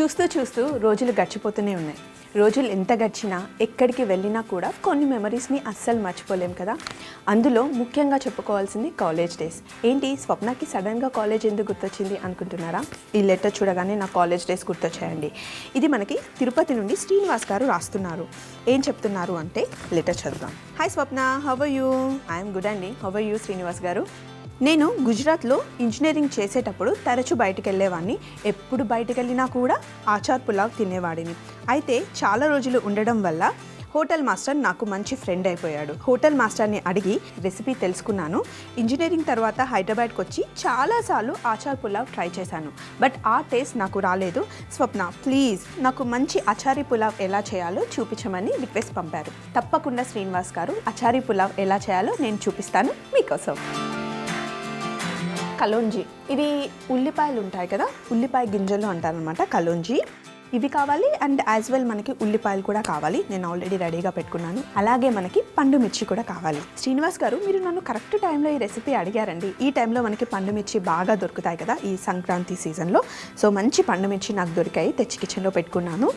చూస్తూ చూస్తూ రోజులు గడిచిపోతూనే ఉన్నాయి. రోజులు ఎంత గడిచినా ఎక్కడికి వెళ్ళినా కూడా కొన్ని మెమరీస్ని అస్సలు మర్చిపోలేం కదా. అందులో ముఖ్యంగా చెప్పుకోవాల్సింది కాలేజ్ డేస్. ఏంటి స్వప్నకి సడన్గా కాలేజ్ ఎందుకు గుర్తొచ్చింది అనుకుంటున్నారా? ఈ లెటర్ చూడగానే నా కాలేజ్ డేస్ గుర్తొచ్చాయండి. ఇది మనకి తిరుపతి నుండి శ్రీనివాస్ గారు రాస్తున్నారు. ఏం చెప్తున్నారు అంటే లెటర్ చదువుదాం. Hi Swapna, how are you? I'm good అండి. How are you Srinivas garu? నేను గుజరాత్లో ఇంజనీరింగ్ చేసేటప్పుడు తరచూ బయటకు వెళ్ళేవాడిని. ఎప్పుడు బయటకు వెళ్ళినా కూడా ఆచార్ పులావ్ తినేవాడిని. అయితే చాలా రోజులు ఉండడం వల్ల హోటల్ మాస్టర్ నాకు మంచి ఫ్రెండ్ అయిపోయాడు. హోటల్ మాస్టర్ని అడిగి రెసిపీ తెలుసుకున్నాను. ఇంజనీరింగ్ తర్వాత హైదరాబాద్కి వచ్చి చాలాసార్లు ఆచార్ పులావ్ ట్రై చేశాను. బట్ ఆ టేస్ట్ నాకు రాలేదు. స్వప్న ప్లీజ్ నాకు మంచి అచారీ పులావ్ ఎలా చేయాలో చూపించమని రిక్వెస్ట్ పంపారు. తప్పకుండా శ్రీనివాస్ గారు, అచారీ పులావ్ ఎలా చేయాలో నేను చూపిస్తాను మీకోసం. కలోంజీ, ఇవి ఉల్లిపాయలు ఉంటాయి కదా, ఉల్లిపాయ గింజలు అంటారనమాట కలోంజీ. ఇవి కావాలి అండ్ యాజ్ వెల్ మనకి ఉల్లిపాయలు కూడా కావాలి. నేను ఆల్రెడీ రెడీగా పెట్టుకున్నాను. అలాగే మనకి పండు మిర్చి కూడా కావాలి. శ్రీనివాస్ గారు, మీరు నన్ను కరెక్ట్ టైంలో ఈ రెసిపీ అడిగారండి. ఈ టైంలో మనకి పండు మిర్చి బాగా దొరుకుతాయి కదా ఈ సంక్రాంతి సీజన్లో. సో మంచి పండు మిర్చి నాకు దొరికాయి, తెచ్చి కిచెన్లో పెట్టుకున్నాను.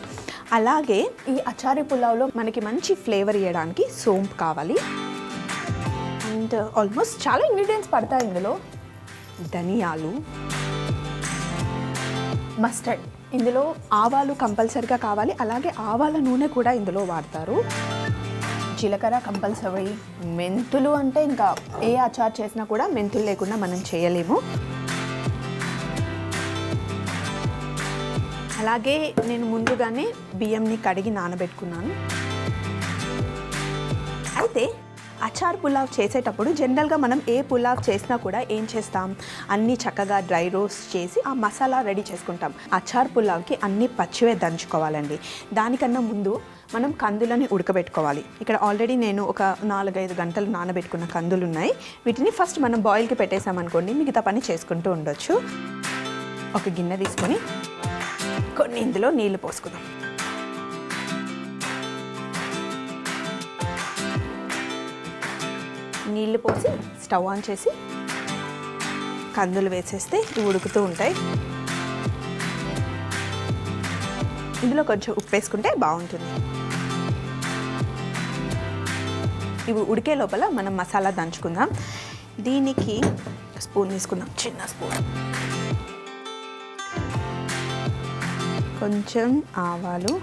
అలాగే ఈ అచారీ పులావ్లో మనకి మంచి ఫ్లేవర్ ఇవ్వడానికి సోంపు కావాలి. అండ్ ఆల్మోస్ట్ చాలా ఇంగ్రీడియంట్స్ పడతాయి ఇందులో. ధనియాలు, మస్టర్డ్, ఇందులో ఆవాలు కంపల్సరీగా కావాలి. అలాగే ఆవాల నూనె కూడా ఇందులో వాడతారు. జీలకర్ర కంపల్సరీ. మెంతులు అంటే ఇంకా ఏ అచార్ చేసినా కూడా మెంతులు లేకుండా మనం చేయలేము. అలాగే నేను ముందుగానే బియ్యంని కడిగి నానబెట్టుకున్నాను. అయితే అచార్ పులావ్ చేసేటప్పుడు జనరల్గా మనం ఏ పులావ్ చేసినా కూడా ఏం చేస్తాం, అన్నీ చక్కగా డ్రై రోస్ట్ చేసి ఆ మసాలా రెడీ చేసుకుంటాం. అచార్ పులావ్కి అన్నీ పచ్చివే దంచుకోవాలండి. దానికన్నా ముందు మనం కందులని ఉడకబెట్టుకోవాలి. ఇక్కడ ఆల్రెడీ నేను ఒక 4-5 గంటలు నానబెట్టుకున్న కందులు ఉన్నాయి. వీటిని ఫస్ట్ మనం బాయిల్కి పెట్టేసామనుకోండి, మిగతా పని చేసుకుంటూ ఉండొచ్చు. ఒక గిన్నె తీసుకొని కొన్ని ఇందులో నీళ్లు పోసుకుందాం. నీళ్లు పోసి స్టవ్ ఆన్ చేసి కందులు వేసేస్తే ఇవి ఉడుకుతూ ఉంటాయి. ఇందులో కొంచెం ఉప్పు వేసుకుంటే బాగుంటుంది. ఇవి ఉడికే లోపల మనం మసాలా దంచుకుందాం. దీనికి స్పూన్ తీసుకుందాం, చిన్న స్పూన్. కొంచెం ఆవాలు,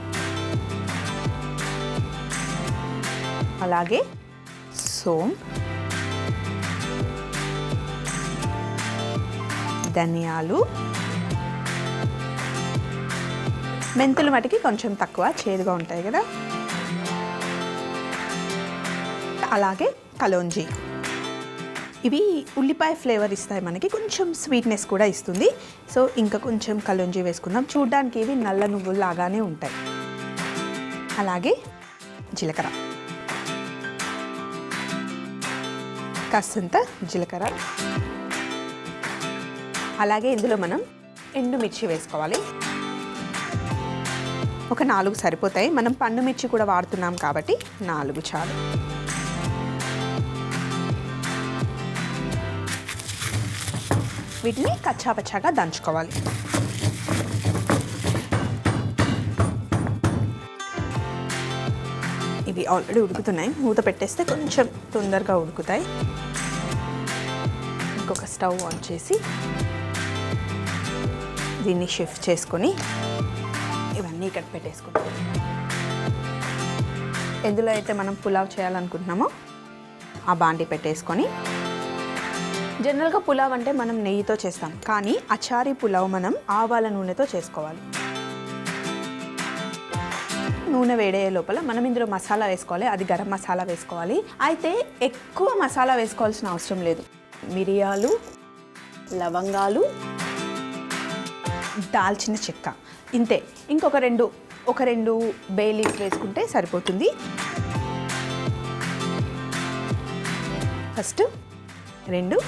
అలాగే సోంపు, ధనియాలు, మెంతులు మటుకి కొంచెం తక్కువ, చేదుగా ఉంటాయి కదా. అలాగే కలోంజీ, ఇవి ఉల్లిపాయ ఫ్లేవర్ ఇస్తాయి మనకి, కొంచెం స్వీట్నెస్ కూడా ఇస్తుంది. సో ఇంకా కొంచెం కలోంజీ వేసుకుందాం. చూడ్డానికి ఇవి నల్ల నువ్వులు లాగానే ఉంటాయి. అలాగే జీలకర్ర, కాస్తంత జీలకర్ర. అలాగే ఇందులో మనం ఎండుమిర్చి వేసుకోవాలి. ఒక 4 సరిపోతాయి. మనం పండు మిర్చి కూడా వాడుతున్నాం కాబట్టి 4 చాలు. వీటిని కచ్చాపచ్చాగా దంచుకోవాలి. ఇవి ఆల్రెడీ ఉడుకుతున్నాయి. మూత పెట్టేస్తే కొంచెం తొందరగా ఉడుకుతాయి. ఇంకొక స్టవ్ ఆన్ చేసి దీన్ని షిఫ్ట్ చేసుకొని ఇవన్నీ ఇక్కడ పెట్టేసుకుంటాం. ఎందులో అయితే మనం పులావ్ చేయాలనుకుంటున్నామో ఆ బాండి పెట్టేసుకొని, జనరల్గా పులావ్ అంటే మనం నెయ్యితో చేస్తాం, కానీ అచారీ పులావ్ మనం ఆవాల నూనెతో చేసుకోవాలి. నూనె వేడయ్యే లోపల మనం ఇందులో మసాలా వేసుకోవాలి. అది గరం మసాలా వేసుకోవాలి. అయితే ఎక్కువ మసాలా వేసుకోవాల్సిన అవసరం లేదు. మిరియాలు, లవంగాలు, దాల్చిన చెక్క, ఇంతే. ఇంకొక రెండు బే లీఫ్ వేసుకుంటే సరిపోతుంది. ఫస్ట్ 2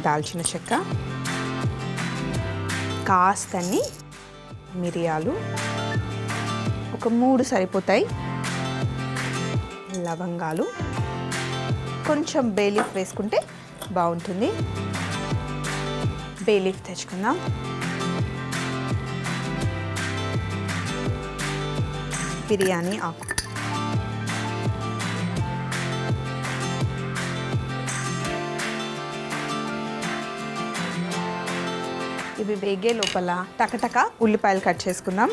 దాల్చిన చెక్క, కాస్తన్ని మిరియాలు, ఒక 3 సరిపోతాయి లవంగాలు, కొంచెం బే లీఫ్ వేసుకుంటే బాగుంటుంది. బే లీఫ్ తెచ్చుకుందాం. బిర్యానీ ఆకు. ఇవి వేగే లోపల టకటక ఉల్లిపాయలు కట్ చేసుకుందాం.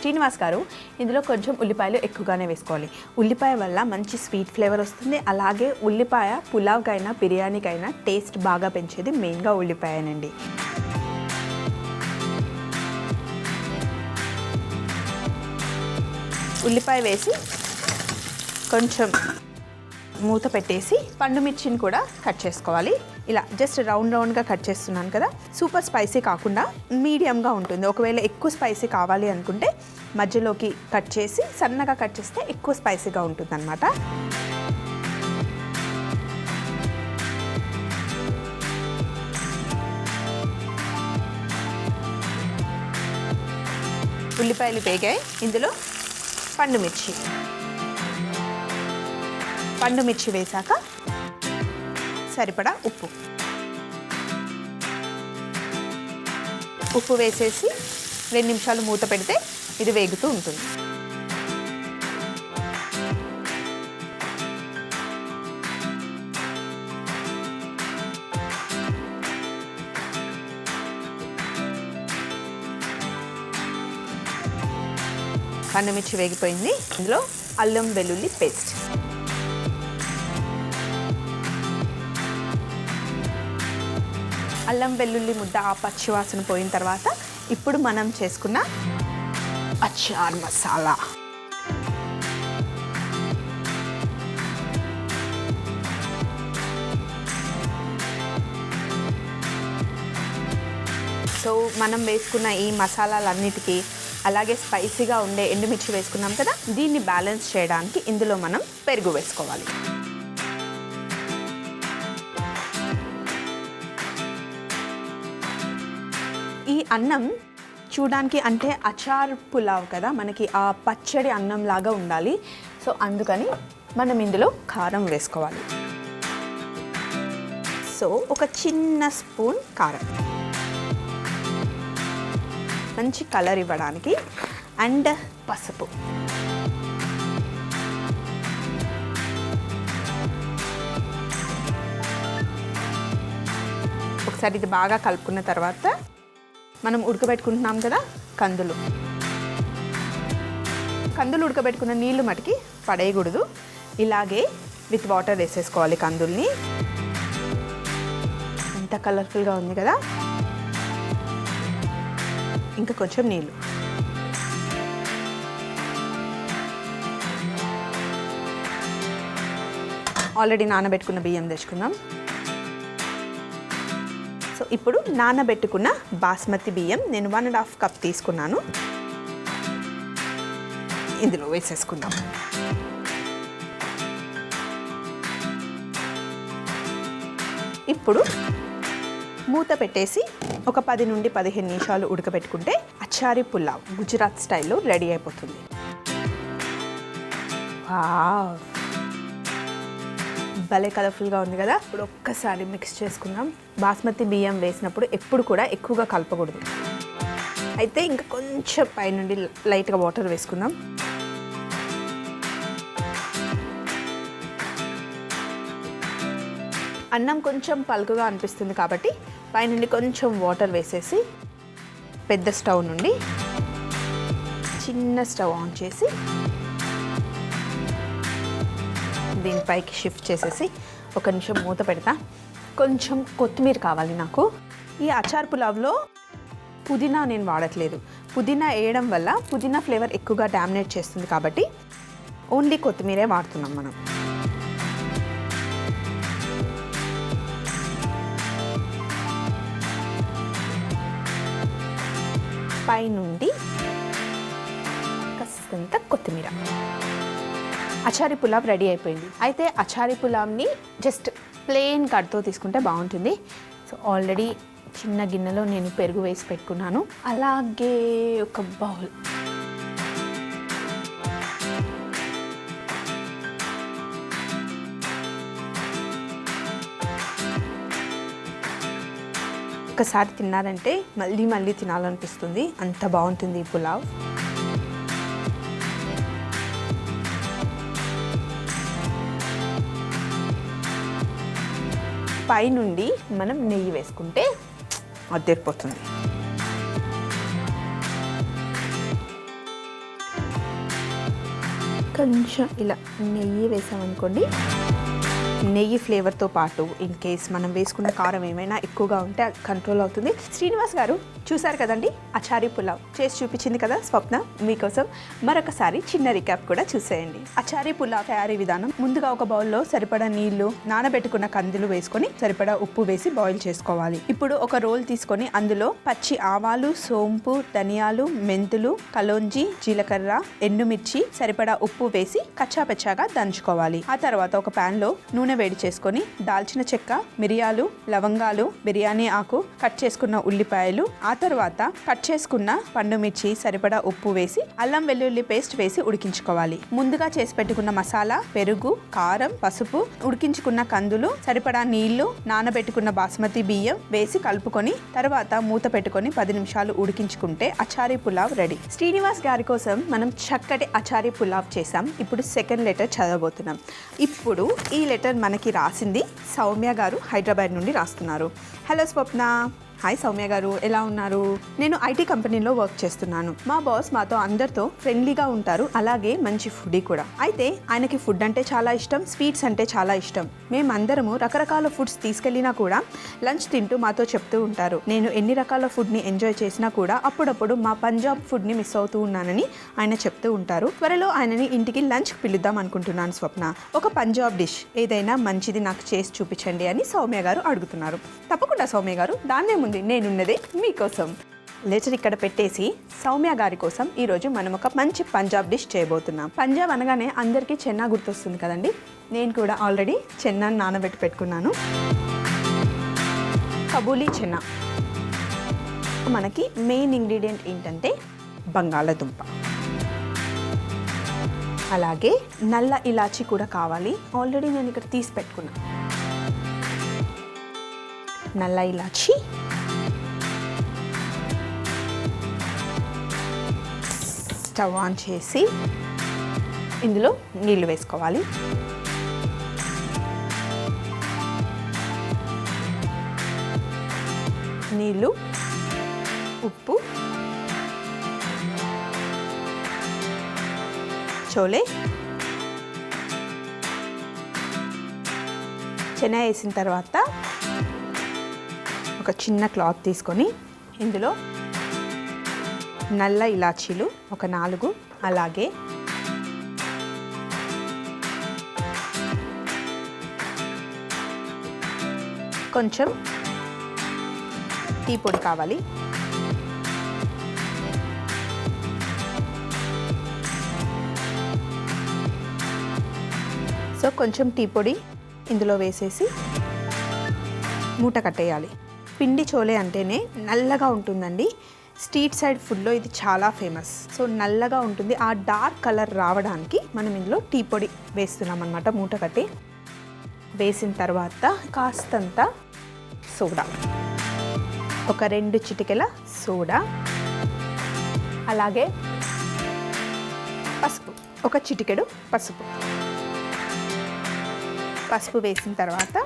శ్రీనివాస్ గారు, ఇందులో కొంచెం ఉల్లిపాయలు ఎక్కువగానే వేసుకోవాలి. ఉల్లిపాయ వల్ల మంచి స్వీట్ ఫ్లేవర్ వస్తుంది. అలాగే ఉల్లిపాయ పులావ్కైనా బిర్యానీకైనా టేస్ట్ బాగా పెంచేది మెయిన్గా ఉల్లిపాయనండి. ఉల్లిపాయ వేసి కొంచెం మూత పెట్టేసి పండు మిర్చిని కూడా కట్ చేసుకోవాలి. ఇలా జస్ట్ రౌండ్గా కట్ చేస్తున్నాను కదా. సూపర్ స్పైసీ కాకుండా మీడియంగా ఉంటుంది. ఒకవేళ ఎక్కువ స్పైసీ కావాలి అనుకుంటే మధ్యలోకి కట్ చేసి సన్నగా కట్ చేస్తే ఎక్కువ స్పైసీగా ఉంటుంది అన్నమాట. ఉల్లిపాయలు వేగాయి. ఇందులో పండు మిర్చి వేశాక సరిపడా ఉప్పు వేసేసి 2 నిమిషాలు మూత పెడితే ఇది వేగుతూ ఉంటుంది. పండు మిర్చి వేగిపోయింది. ఇందులో అల్లం వెల్లుల్లి పేస్ట్, అల్లం వెల్లుల్లి ముద్ద ఆ పచ్చివాసన పోయిన తర్వాత ఇప్పుడు మనం చేసుకున్న అచార్ మసాలా, సో మనం వేసుకున్న ఈ మసాలాలన్నిటికీ అలాగే స్పైసీగా ఉండే ఎండుమిర్చి వేసుకున్నాం కదా, దీన్ని బ్యాలెన్స్ చేయడానికి ఇందులో మనం పెరుగు వేసుకోవాలి. ఈ అన్నం చూడడానికి అంటే అచార్ పులావ్ కదా, మనకి ఆ పచ్చడి అన్నం లాగా ఉండాలి. సో అందుకని మనం ఇందులో కారం వేసుకోవాలి. సో ఒక చిన్న స్పూన్ కారం, మంచి కలర్ ఇవ్వడానికి, అండ్ పసుపు. ఒకసారి ఇది బాగా కలుపుకున్న తర్వాత మనం ఉడకబెట్టుకుంటున్నాం కదా కందులు ఉడకబెట్టుకున్న నీళ్లు మటుకి పడేయకూడదు. ఇలాగే విత్ వాటర్ వేసేసుకోవాలి కందుల్ని. ఎంత కలర్ఫుల్గా ఉంది కదా. ఇంకా కొంచెం నీళ్ళు, ఆల్రెడీ నానబెట్టుకున్న బియ్యం తెచ్చుకుందాం. సో ఇప్పుడు నానబెట్టుకున్న బాస్మతి బియ్యం నేను 1.5 కప్ తీసుకున్నాను. ఇందులో వేసేసుకుందాం. ఇప్పుడు మూత పెట్టేసి ఒక 10 నుండి 15 నిమిషాలు ఉడకబెట్టుకుంటే అచారి పులావ్ గుజరాత్ స్టైల్లో రెడీ అయిపోతుంది. వావ్, భలే కలర్ఫుల్గా ఉంది కదా. ఇప్పుడు ఒక్కసారి మిక్స్ చేసుకుందాం. బాస్మతి బియ్యం వేసినప్పుడు ఎప్పుడు కూడా ఎక్కువగా కలపకూడదు. అయితే ఇంకా కొంచెం పైనుండి లైట్గా వాటర్ వేసుకుందాం. అన్నం కొంచెం పలుకుగా అనిపిస్తుంది కాబట్టి పైనుండి కొంచెం వాటర్ వేసేసి పెద్ద స్టవ్ నుండి చిన్న స్టవ్ ఆన్ చేసి దీనిపైకి షిఫ్ట్ చేసేసి 1 నిమిషం మూత పెడతా. కొంచెం కొత్తిమీర కావాలి నాకు. ఈ అచార్ పులావ్లో పుదీనా నేను వాడట్లేదు. పుదీనా వేయడం వల్ల పుదీనా ఫ్లేవర్ ఎక్కువగా డామినేట్ చేస్తుంది కాబట్టి ఓన్లీ కొత్తిమీరే వాడుతున్నాం మనం. పైనుండి కాస్తంత కొత్తిమీర. అచారి పులావ్ రెడీ అయిపోయింది. అయితే అచారి పులావ్ని జస్ట్ ప్లెయిన్ కట్తో తీసుకుంటే బాగుంటుంది. సో ఆల్రెడీ చిన్న గిన్నెలో నేను పెరుగు వేసి పెట్టుకున్నాను. అలాగే ఒక బౌల్, ఒక్కసారి తిన్నారంటే మళ్ళీ మళ్ళీ తినాలనిపిస్తుంది, అంత బాగుంటుంది ఈ పులావ్. పైనుండి మనం నెయ్యి వేసుకుంటే అద్దరిపోతుంది. కొంచెం ఇలా నెయ్యి వేసామనుకోండి, నెయ్యి ఫ్లేవర్తో పాటు ఇన్ కేస్ మనం వేసుకున్న కారం ఏమైనా ఎక్కువగా ఉంటే కంట్రోల్ అవుతుంది. శ్రీనివాస్ గారు చూసారు కదండి, అచారీ పులావ్ చేసి చూపించింది కదా స్వప్న. మీకోసం మరొకసారి చిన్న రికాప్ కూడా చూసేయండి. అచారీ పులావ్ తయారీ విధానం: ముందుగా ఒక బౌల్లో సరిపడా నీళ్లు, నానబెట్టుకున్న కందులు వేసుకొని సరిపడా ఉప్పు వేసి బాయిల్ చేసుకోవాలి. ఇప్పుడు ఒక రోల్ తీసుకొని అందులో పచ్చి ఆవాలు, సోంపు, ధనియాలు, మెంతులు, కలోంజి, జీలకర్ర, ఎండుమిర్చి, సరిపడా ఉప్పు వేసి కచ్చాపెచ్చాగా దంచుకోవాలి. ఆ తర్వాత ఒక ప్యాన్ లో నూనె వేడి చేసుకొని దాల్చిన చెక్క, మిరియాలు, లవంగాలు, బిర్యానీ ఆకు, కట్ చేసుకున్న ఉల్లిపాయలు, ఆ తర్వాత కట్ చేసుకున్న పండు మిర్చి, సరిపడా ఉప్పు వేసి అల్లం వెల్లుల్లి పేస్ట్ వేసి ఉడికించుకోవాలి. ముందుగా చేసి పెట్టుకున్న మసాలా, పెరుగు, కారం, పసుపు, ఉడికించుకున్న కందులు, సరిపడా నీళ్లు, నానబెట్టుకున్న బాస్మతి బియ్యం వేసి కలుపుకొని తర్వాత మూత పెట్టుకొని 10 నిమిషాలు ఉడికించుకుంటే అచారీ పులావ్ రెడీ. శ్రీనివాస్ గారి కోసం మనం చక్కటి అచారీ పులావ్ చేసాం. ఇప్పుడు సెకండ్ లెటర్ చదవబోతున్నాం. ఇప్పుడు ఈ లెటర్ మనకి రాసింది సౌమ్య గారు, హైదరాబాద్ నుండి రాస్తున్నారు. హలో స్వప్న. హాయ్ సౌమ్య గారు, ఎలా ఉన్నారు? నేను ఐటీ కంపెనీలో వర్క్ చేస్తున్నాను. మా బాస్ మాతో అందరితో ఫ్రెండ్లీగా ఉంటారు, అలాగే మంచి ఫుడీ కూడా. అయితే ఆయనకి ఫుడ్ అంటే చాలా ఇష్టం, స్వీట్స్ అంటే చాలా ఇష్టం. మేమందరము రకరకాల ఫుడ్స్ తీసుకెళ్ళినా కూడా లంచ్ తింటూ మాతో చెప్తూ ఉంటారు. నేను ఎన్ని రకాల ఫుడ్ని ఎంజాయ్ చేసినా కూడా అప్పుడప్పుడు మా పంజాబ్ ఫుడ్ని మిస్ అవుతూ ఉన్నానని ఆయన చెప్తూ ఉంటారు. త్వరలో ఆయనని ఇంటికి లంచ్కి పిలుద్దాం అనుకుంటున్నాను స్వప్న. ఒక పంజాబ్ డిష్ ఏదైనా మంచిది నాకు చేసి చూపించండి అని సౌమ్య గారు అడుగుతున్నారు. తప్పకుండా సౌమ్య గారు, దాన్నే ఉంది, నేనున్నదే మీకోసం. లెటర్ ఇక్కడ పెట్టేసి సౌమ్య గారి కోసం ఈరోజు మనం ఒక మంచి పంజాబ్ డిష్ చేయబోతున్నాం. పంజాబ్ అనగానే అందరికీ చెన్నా గుర్తొస్తుంది కదండి. నేను కూడా ఆల్రెడీ చెన్నాను నానబెట్టి పెట్టుకున్నాను. కబూలీ చెన్నా. మనకి మెయిన్ ఇంగ్రీడియంట్ ఏంటంటే బంగాళదుంప, అలాగే నల్ల ఇలాచీ కూడా కావాలి. ఆల్రెడీ నేను ఇక్కడ తీసి పెట్టుకున్నాను. నల్ల ఇలాచీ, స్టవ్ ఆన్ చేసి ఇందులో నీళ్లు వేసుకోవాలి. నీళ్ళు, ఉప్పు, చోలే, చెనా వేసిన తర్వాత ఒక చిన్న క్లాత్ తీసుకొని ఇందులో నల్ల ఇలాచీలు ఒక 4, అలాగే కొంచెం టీ పొడి కావాలి. సో కొంచెం టీ పొడి ఇందులో వేసేసి మూట కట్టేయాలి. పిండి చోలే అంటేనే నల్లగా ఉంటుందండి. స్ట్రీట్ సైడ్ ఫుడ్లో ఇది చాలా ఫేమస్. సో నల్లగా ఉంటుంది. ఆ డార్క్ కలర్ రావడానికి మనం ఇందులో టీ పొడి వేస్తున్నాం అన్నమాట. మూట కట్టి వేసిన తర్వాత కాస్తంత సోడా, ఒక 2 చిటికెల సోడా, అలాగే పసుపు, ఒక చిటికెడు పసుపు. పసుపు వేసిన తర్వాత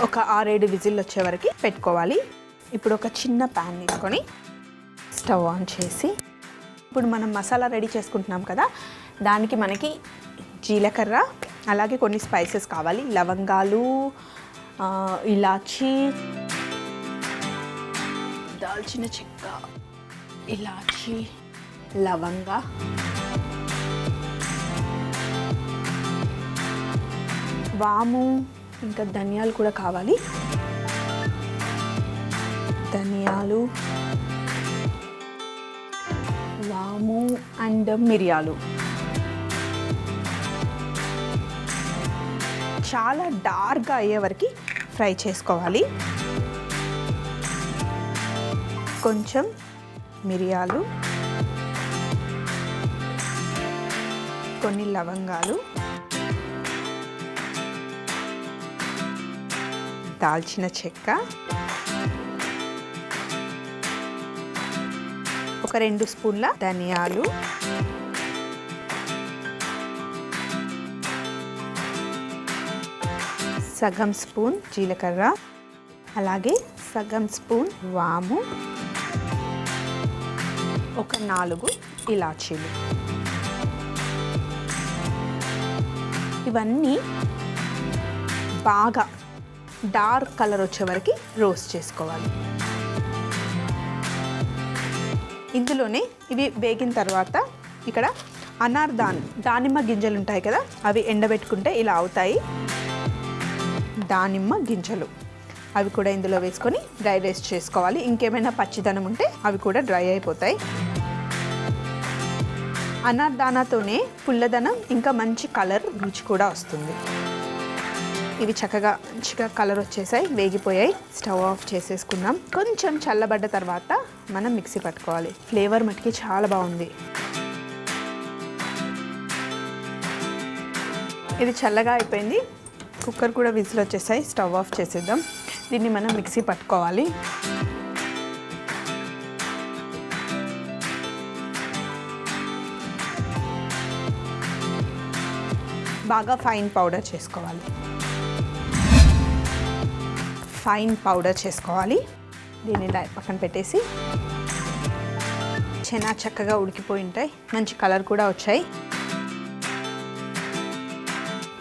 ఒక 6-7 విజిల్ వచ్చే వరకు పెట్టుకోవాలి. ఇప్పుడు ఒక చిన్న ప్యాన్ తీసుకొని స్టవ్ ఆన్ చేసి ఇప్పుడు మనం మసాలా రెడీ చేసుకుంటున్నాం కదా, దానికి మనకి జీలకర్ర, అలాగే కొన్ని స్పైసెస్ కావాలి. లవంగాలు, ఇలాచీ, దాల్చిన చెక్క, ఇలాచీ, లవంగా, వాము, ఇంకా ధనియాలు కూడా కావాలి. ధనియాలు, వాము అండ్ మిరియాలు. చాలా డార్క్గా అయ్యే వరకు ఫ్రై చేసుకోవాలి. కొంచెం మిరియాలు, కొన్ని లవంగాలు, దాల్చిన చెక్క, ఒక 2 స్పూన్ల ధనియాలు, సగం స్పూన్ జీలకర్ర, అలాగే సగం స్పూన్ వాము, ఒక 4 ఇలాచీలు. ఇవన్నీ బాగా డార్క్ కలర్ వచ్చే వరకు రోస్ట్ చేసుకోవాలి. ఇందులోనే ఇవి వేగిన తర్వాత ఇక్కడ దానిమ్మ గింజలు ఉంటాయి కదా, అవి ఎండబెట్టుకుంటే ఇలా అవుతాయి. దానిమ్మ గింజలు అవి కూడా ఇందులో వేసుకొని డ్రై రోస్ట్ చేసుకోవాలి. ఇంకేమైనా పచ్చిదనం ఉంటే అవి కూడా డ్రై అయిపోతాయి. అనార్దానాతోనే పుల్లదనం ఇంకా మంచి కలర్ రుచి కూడా వస్తుంది. ఇవి చక్కగా మంచిగా కలర్ వచ్చేసాయి, వేగిపోయాయి. స్టవ్ ఆఫ్ చేసేసుకుందాం. కొంచెం చల్లబడ్డ తర్వాత మనం మిక్సీ పట్టుకోవాలి. ఫ్లేవర్ మటుకి చాలా బాగుంది. ఇది చల్లగా అయిపోయింది. కుక్కర్ కూడా విజిల్ వచ్చేసాయి. స్టవ్ ఆఫ్ చేసేద్దాం. దీన్ని మనం మిక్సీ పట్టుకోవాలి. బాగా ఫైన్ పౌడర్ చేసుకోవాలి. దీన్ని పక్కన పెట్టేసి, చెనా చక్కగా ఉడికిపోయి ఉంటాయి, మంచి కలర్ కూడా వచ్చాయి.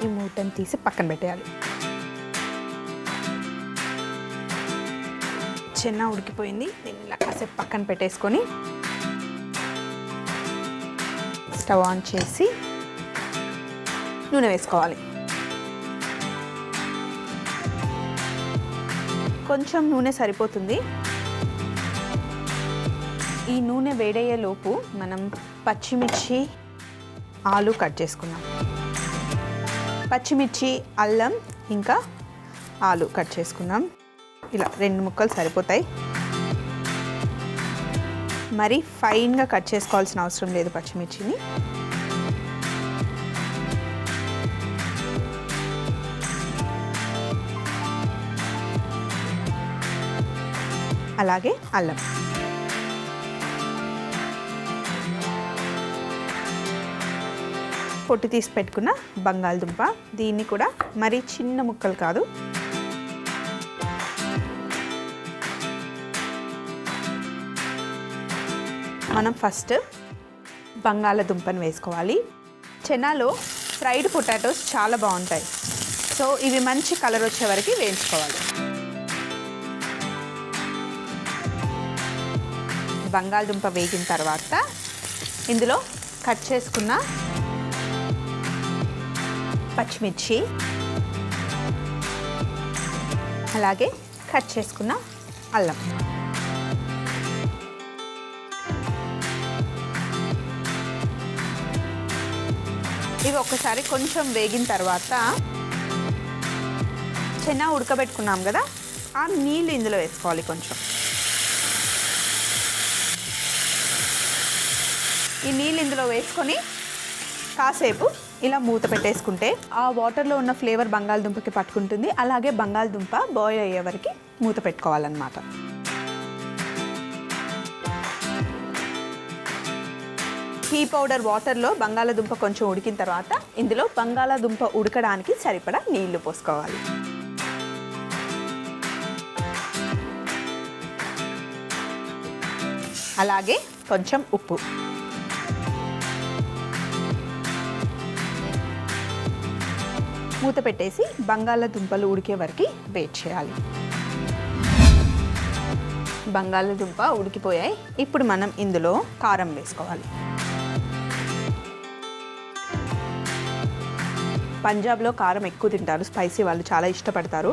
ఈ మూటను తీసి పక్కన పెట్టేయాలి. చెనా ఉడికిపోయింది. దీన్ని ఇలా కాసేపు పక్కన పెట్టేసుకొని స్టవ్ ఆన్ చేసి నూనె వేసుకోవాలి. కొంచెం నూనె సరిపోతుంది. ఈ నూనె వేడయ్యే లోపు మనం పచ్చిమిర్చి, ఆలు కట్ చేసుకున్నాం. పచ్చిమిర్చి, అల్లం ఇంకా ఆలు కట్ చేసుకున్నాం. ఇలా 2 ముక్కలు సరిపోతాయి. మరి ఫైన్గా కట్ చేసుకోవాల్సిన అవసరం లేదు పచ్చిమిర్చిని. అలాగే అల్లం. పొట్టు తీసి పెట్టుకున్న బంగాళదుంప, దీన్ని కూడా మరి చిన్న ముక్కలు కాదు, మనం ఫస్ట్ బంగాళదుంపను వేసుకోవాలి. చెనాలో ఫ్రైడ్ పొటాటోస్ చాలా బాగుంటాయి. సో ఇవి మంచి కలర్ వచ్చే వరకు వేయించుకోవాలి. బంగాళదుంప వేగిన తర్వాత ఇందులో కట్ చేసుకున్న పచ్చిమిర్చి, అలాగే కట్ చేసుకున్న అల్లం, ఇవి ఒక్కసారి కొంచెం వేగిన తర్వాత చెనా ఉడకబెట్టుకున్నాం కదా, ఆ నీళ్ళు ఇందులో వేసుకోవాలి. కొంచెం ఈ నీళ్ళు ఇందులో వేసుకొని కాసేపు ఇలా మూత పెట్టేసుకుంటే ఆ వాటర్లో ఉన్న ఫ్లేవర్ బంగాళదుంపకి పట్టుకుంటుంది. అలాగే బంగాళదుంప బాయిల్ అయ్యే వరకు మూత పెట్టుకోవాలన్నమాట. టీ పౌడర్ వాటర్లో బంగాళదుంప కొంచెం ఉడికిన తర్వాత ఇందులో బంగాళదుంప ఉడకడానికి సరిపడా నీళ్లు పోసుకోవాలి. అలాగే కొంచెం ఉప్పు. మూత పెట్టేసి బంగాళదుంపలు ఉడికే వరకు వెయిట్ చేయాలి. బంగాళదుంప ఉడికిపోయాయి. ఇప్పుడు మనం ఇందులో కారం వేసుకోవాలి. పంజాబ్లో కారం ఎక్కువ తింటారు, స్పైసీ వాళ్ళు చాలా ఇష్టపడతారు.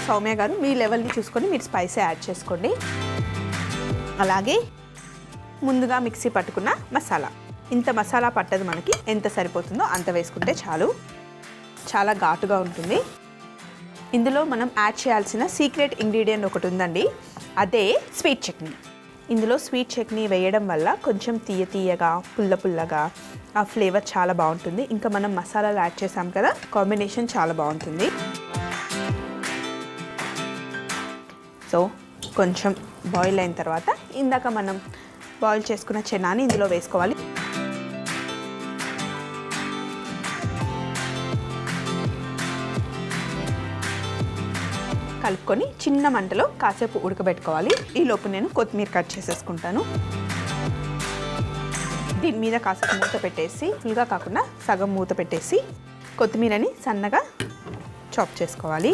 సౌమ్య గారు మీ లెవెల్ని చూసుకొని మీరు స్పైసీ యాడ్ చేసుకోండి. అలాగే ముందుగా మిక్సీ పట్టుకున్న మసాలా, ఇంత మసాలా పట్టదు మనకి, ఎంత సరిపోతుందో అంత వేసుకుంటే చాలు. చాలా ఘాటుగా ఉంటుంది. ఇందులో మనం యాడ్ చేయాల్సిన సీక్రెట్ ఇంగ్రీడియంట్ ఒకటి ఉందండి, అదే స్వీట్ చట్నీ. ఇందులో స్వీట్ చట్నీ వేయడం వల్ల కొంచెం తీయగా పుల్లగా ఆ ఫ్లేవర్ చాలా బాగుంటుంది. ఇంకా మనం మసాలాలు యాడ్ చేసాం కదా, కాంబినేషన్ చాలా బాగుంటుంది. సో కొంచెం బాయిల్ అయిన తర్వాత ఇందాక మనం బాయిల్ చేసుకున్న చెనాని ఇందులో వేసుకోవాలి. కలుపుకొని చిన్న మంటలో కాసేపు ఉడకబెట్టుకోవాలి. ఈలోపు నేను కొత్తిమీర కట్ చేసేసుకుంటాను. దీని మీద కాసేపు మూత పెట్టేసి, ఫుల్గా కాకుండా సగం మూత పెట్టేసి కొత్తిమీరని సన్నగా చాప్ చేసుకోవాలి.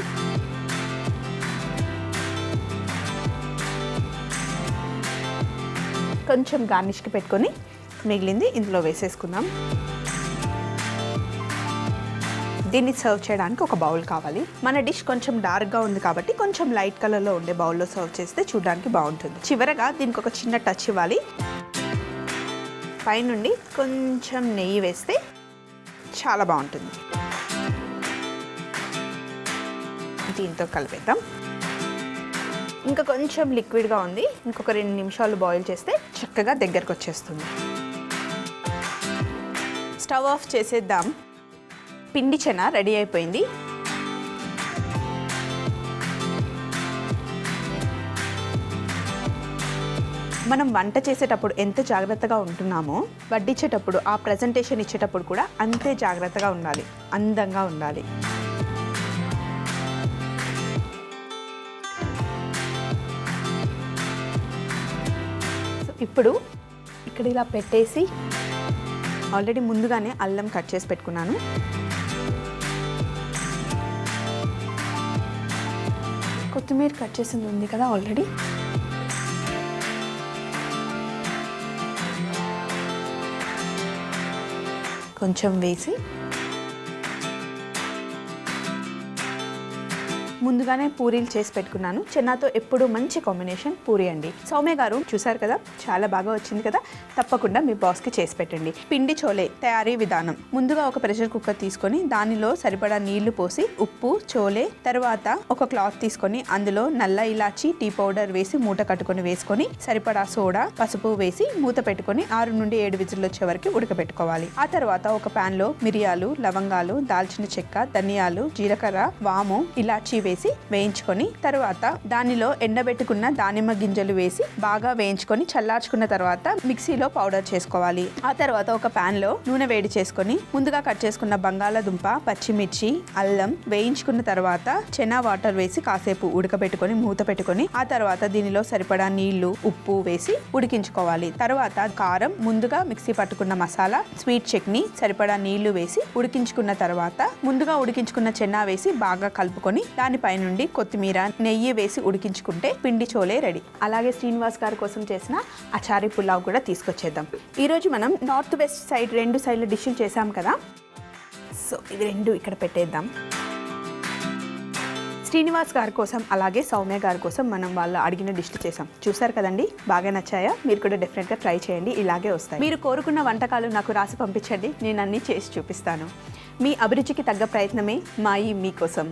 కొంచెం గార్నిష్కి పెట్టుకొని మిగిలింది ఇందులో వేసేసుకుందాం. దీన్ని సర్వ్ చేయడానికి ఒక బౌల్ కావాలి. మన డిష్ కొంచెం డార్క్గా ఉంది కాబట్టి కొంచెం లైట్ కలర్లో ఉండే బౌల్లో సర్వ్ చేస్తే చూడడానికి బాగుంటుంది. చివరగా దీనికి ఒక చిన్న టచ్ ఇవ్వాలి. పైనుండి కొంచెం నెయ్యి వేస్తే చాలా బాగుంటుంది. దీంతో కలిపేద్దాం. ఇంకా కొంచెం లిక్విడ్గా ఉంది. ఇంకొక 2 నిమిషాలు బాయిల్ చేస్తే చక్కగా దగ్గరకు వచ్చేస్తుంది. స్టవ్ ఆఫ్ చేసేద్దాం. పిండి చెన రెడీ అయిపోయింది. మనం వంట చేసేటప్పుడు ఎంత జాగ్రత్తగా ఉంటున్నామో వడ్డించేటప్పుడు, ఆ ప్రజెంటేషన్ ఇచ్చేటప్పుడు కూడా అంతే జాగ్రత్తగా ఉండాలి, అందంగా ఉండాలి. ఇప్పుడు ఇక్కడ ఇలా పెట్టేసి ఆల్రెడీ ముందుగానే అల్లం కట్ చేసి పెట్టుకున్నాను. కొత్తిమీర కట్ చేసింది ఉంది కదా ఆల్రెడీ. కొంచెం వేసి ముందుగానే పూరీలు చేసి పెట్టుకున్నాను. చెన్నాతో ఎప్పుడు మంచి కాంబినేషన్ పూరి అండి. సౌమ్య గారు చూసారు కదా, చాలా బాగా వచ్చింది కదా. తప్పకుండా మీ బాస్కి చేసి పెట్టండి. పిండి చోలే తయారీ విధానం: ముందుగా ఒక ప్రెషర్ కుక్కర్ తీసుకొని దానిలో సరిపడా నీళ్లు పోసి ఉప్పు, చోలే, తర్వాత ఒక క్లాత్ తీసుకొని అందులో నల్ల ఇలాచి, టీ పౌడర్ వేసి మూట కట్టుకొని వేసుకొని సరిపడా సోడా, పసుపు వేసి మూత పెట్టుకొని 6 నుండి 7 విజిల్లు వచ్చే వరకు ఉడకబెట్టుకోవాలి. ఆ తర్వాత ఒక పాన్ లో మిరియాలు, లవంగాలు, దాల్చిన చెక్క, ధనియాలు, జీలకర్ర, వాము, ఇలాచి వేసి వేయించుకొని తర్వాత దానిలో ఎండబెట్టుకున్న దానిమ్మ గింజలు వేసి బాగా వేయించుకొని చల్లార్చుకున్న తర్వాత మిక్సీలో పౌడర్ చేసుకోవాలి. ఆ తర్వాత ఒక పాన్ లో నూనె వేడి చేసుకొని ముందుగా కట్ చేసుకున్న బంగాళాదుంప, పచ్చిమిర్చి, అల్లం వేయించుకున్న తర్వాత చెనా వాటర్ వేసి కాసేపు ఉడకబెట్టుకొని మూత పెట్టుకొని ఆ తర్వాత దీనిలో సరిపడా నీళ్లు, ఉప్పు వేసి ఉడికించుకోవాలి. తర్వాత కారం, ముందుగా మిక్సీ పట్టుకున్న మసాలా, స్వీట్ చట్నీ, సరిపడా నీళ్లు వేసి ఉడికించుకున్న తర్వాత ముందుగా ఉడికించుకున్న చెన్నా వేసి బాగా కలుపుకొని దానిపై నుండి కొత్తిమీర, నెయ్యి వేసి ఉడికించుకుంటే పిండి చోలే రెడీ. అలాగే శ్రీనివాస్ గారి కోసం చేసిన అచారీ పులావ్ కూడా తీసుకొచ్చేద్దాం. ఈరోజు మనం నార్త్ వెస్ట్ సైడ్ 2 సైడ్ల డిష్లు చేసాం కదా, సో ఇది 2 ఇక్కడ పెట్టేద్దాం. శ్రీనివాస్ గారి కోసం అలాగే సౌమ్య గారి కోసం మనం వాళ్ళు అడిగిన డిష్లు చేసాం. చూసారు కదండి, బాగా నచ్చాయా? మీరు కూడా డెఫినెట్గా ట్రై చేయండి, ఇలాగే వస్తాయి. మీరు కోరుకున్న వంటకాలు నాకు రాసి పంపించండి, నేను అన్నీ చేసి చూపిస్తాను. మీ అభిరుచికి తగ్గ ప్రయత్నమే మా ఈ మీకోసం.